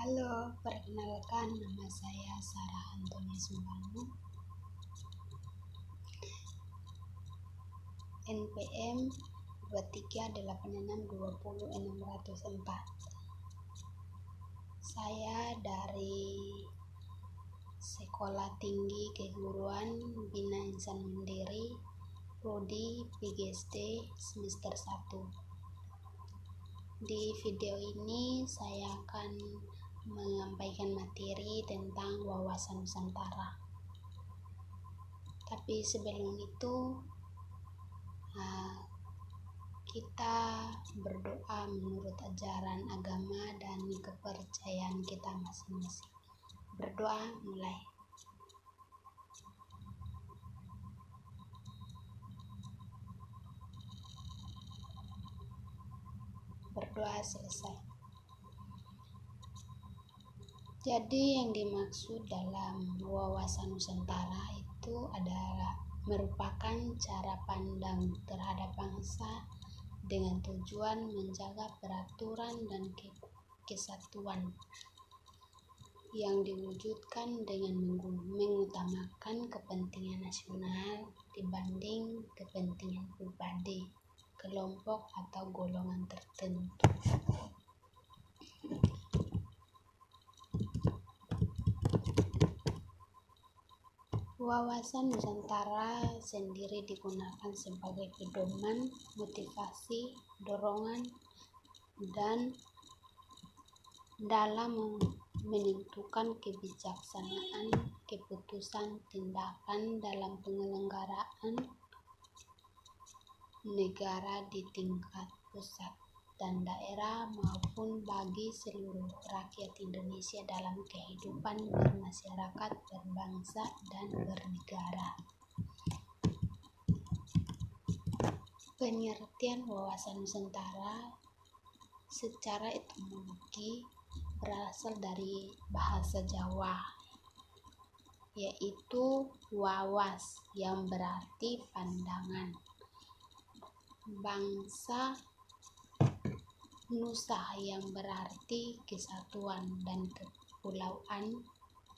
Halo, perkenalkan nama saya Sarah Antoni Sumbanu, NPM 238620604. Saya dari Sekolah Tinggi Keguruan Bina Insan Mandiri, Prodi PGSD semester 1. Di video ini saya akan menyampaikan materi tentang wawasan Nusantara. Tapi sebelum itu, kita berdoa menurut ajaran agama dan kepercayaan kita masing-masing. Berdoa mulai. Berdoa selesai. Jadi yang dimaksud dalam wawasan Nusantara itu adalah merupakan cara pandang terhadap bangsa dengan tujuan menjaga peraturan dan kesatuan yang diwujudkan dengan mengutamakan kepentingan nasional dibanding kepentingan pribadi, kelompok atau golongan tertentu. Wawasan Nusantara sendiri digunakan sebagai pedoman, motivasi, dorongan, dan dalam menentukan kebijaksanaan keputusan tindakan dalam penyelenggaraan negara di tingkat pusat dan daerah maupun bagi seluruh rakyat Indonesia dalam kehidupan bermasyarakat, berbangsa, dan bernegara. Pengertian wawasan Nusantara secara etimologi berasal dari bahasa Jawa, yaitu wawas yang berarti pandangan. Bangsa Nusa yang berarti kesatuan dan kepulauan,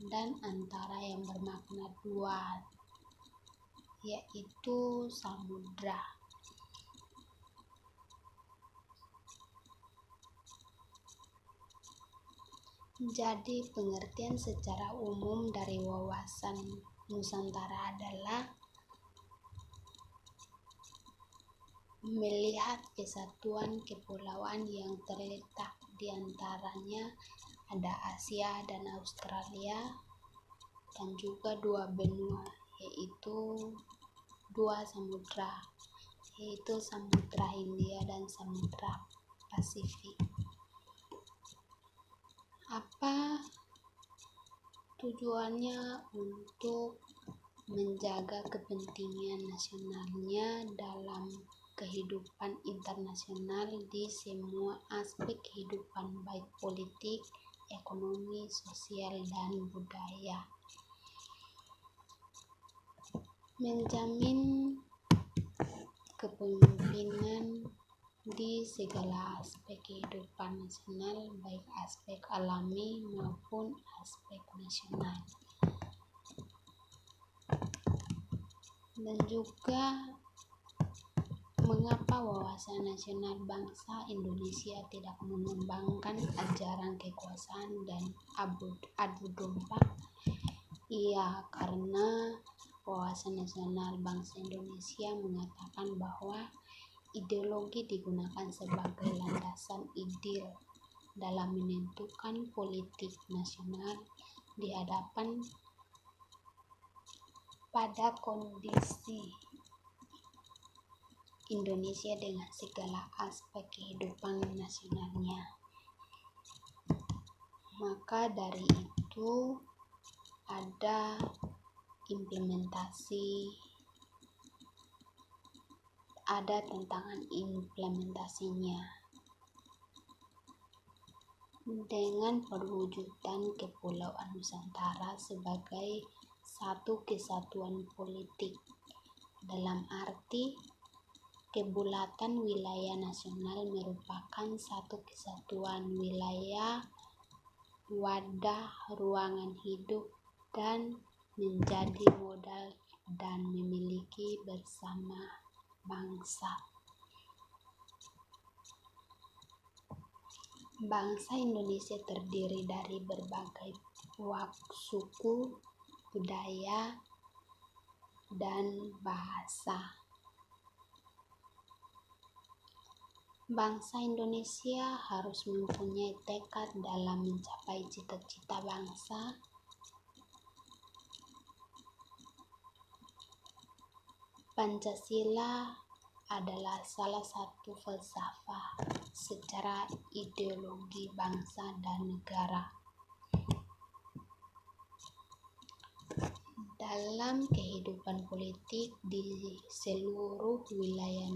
dan antara yang bermakna dua, yaitu samudra. Jadi pengertian secara umum dari wawasan Nusantara adalah melihat kesatuan kepulauan yang terletak di antaranya ada Asia dan Australia, dan juga dua benua, yaitu dua samudra, yaitu Samudra Hindia dan Samudra Pasifik. Apa tujuannya? Untuk menjaga kepentingan nasionalnya dalam kehidupan internasional di semua aspek kehidupan, baik politik, ekonomi, sosial, dan budaya. Menjamin kepemimpinan di segala aspek kehidupan nasional, baik aspek alami maupun aspek nasional. Dan juga mengapa wawasan nasional bangsa Indonesia tidak mengembangkan ajaran kekuasaan dan adu domba? Iya, karena wawasan nasional bangsa Indonesia mengatakan bahwa ideologi digunakan sebagai landasan ideal dalam menentukan politik nasional di hadapan pada kondisi Indonesia dengan segala aspek kehidupan nasionalnya. Maka dari itu ada tantangan implementasinya dengan perwujudan Kepulauan Nusantara sebagai satu kesatuan politik, dalam arti kebulatan wilayah nasional merupakan satu kesatuan wilayah wadah ruangan hidup dan menjadi modal dan memiliki bersama bangsa. Bangsa Indonesia terdiri dari berbagai suku, budaya, dan bahasa. Bangsa Indonesia harus mempunyai tekad dalam mencapai cita-cita bangsa. Pancasila adalah salah satu falsafah secara ideologi bangsa dan negara. Dalam kehidupan politik di seluruh wilayah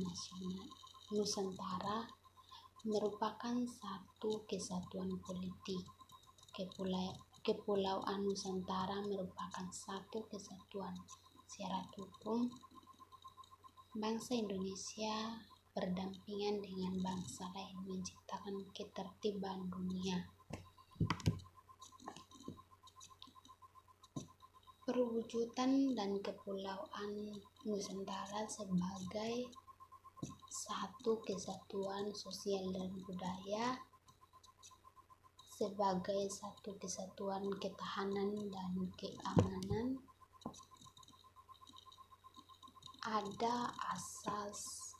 Nusantara merupakan satu kesatuan politik. Kepulauan Nusantara merupakan satu kesatuan secara hukum. Bangsa Indonesia berdampingan dengan bangsa lain menciptakan ketertiban dunia. Perwujudan dan Kepulauan Nusantara sebagai satu kesatuan sosial dan budaya, sebagai satu kesatuan ketahanan dan keamanan, ada asas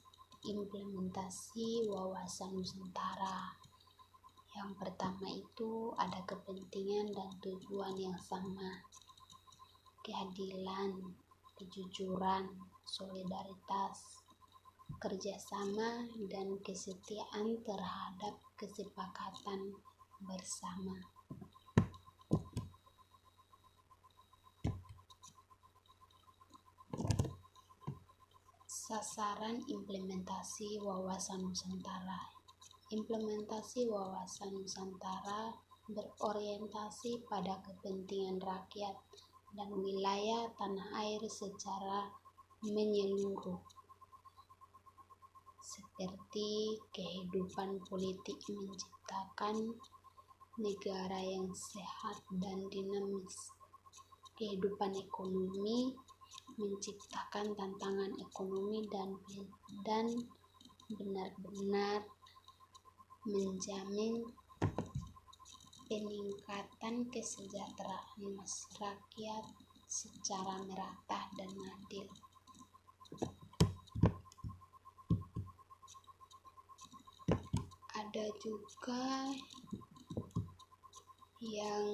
implementasi wawasan Nusantara. Yang pertama itu ada kepentingan dan tujuan yang sama, keadilan, kejujuran, solidaritas, kerjasama, dan kesetiaan terhadap kesepakatan bersama. Sasaran implementasi wawasan Nusantara. Implementasi wawasan Nusantara berorientasi pada kepentingan rakyat dan wilayah tanah air secara menyeluruh, seperti kehidupan politik menciptakan negara yang sehat dan dinamis, kehidupan ekonomi menciptakan tantangan ekonomi dan benar-benar menjamin peningkatan kesejahteraan masyarakat secara merata dan adil. Ada juga yang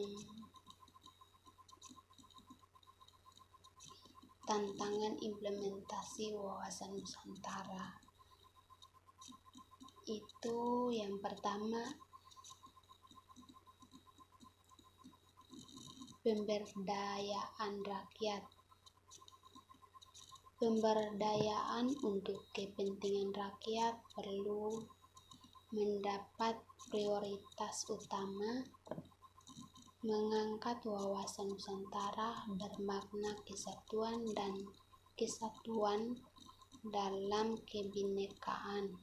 tantangan implementasi wawasan Nusantara. Itu yang pertama, pemberdayaan rakyat. Pemberdayaan untuk kepentingan rakyat perlu mendapat prioritas utama. Mengangkat wawasan Nusantara bermakna kesatuan dalam kebinekaan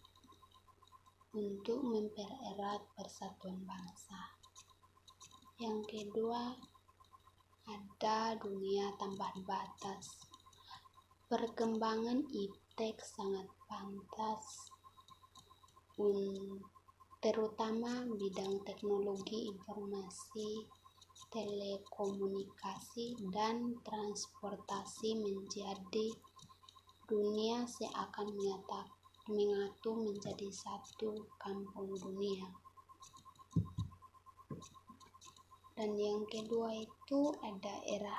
untuk mempererat persatuan bangsa. Yang kedua, ada dunia tanpa batas. Perkembangan iptek sangat pantas, terutama bidang teknologi informasi, telekomunikasi, dan transportasi menjadi dunia seakan menyatu menjadi satu kampung dunia. Dan yang kedua itu ada era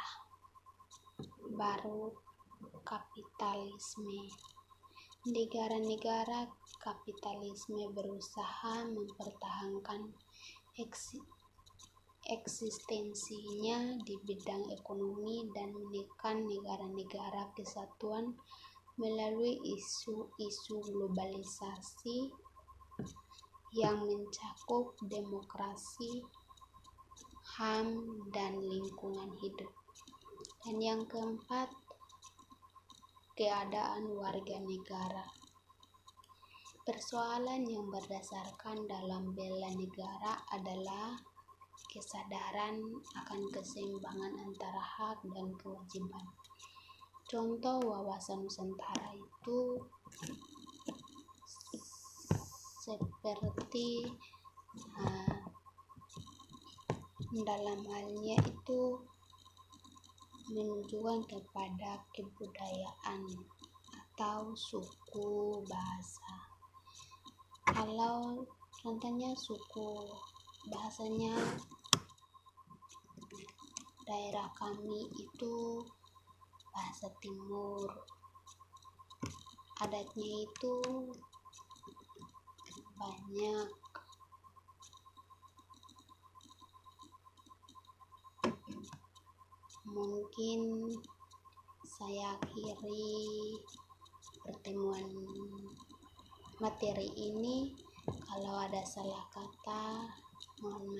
baru kapitalisme. Negara-negara kapitalisme berusaha mempertahankan eksistensinya di bidang ekonomi dan menekan negara-negara kesatuan melalui isu-isu globalisasi yang mencakup demokrasi, HAM, dan lingkungan hidup. Dan yang keempat, keadaan warga negara. Persoalan yang berdasarkan dalam bela negara adalah kesadaran akan keseimbangan antara hak dan kewajiban. Contoh wawasan Nusantara itu seperti dalam halnya itu menunjukkan kepada kebudayaan atau suku bahasa. Kalau contohnya suku bahasanya daerah kami itu bahasa Timur, adatnya itu banyak. Mungkin saya akhiri pertemuan materi ini. Kalau ada salah kata, mohon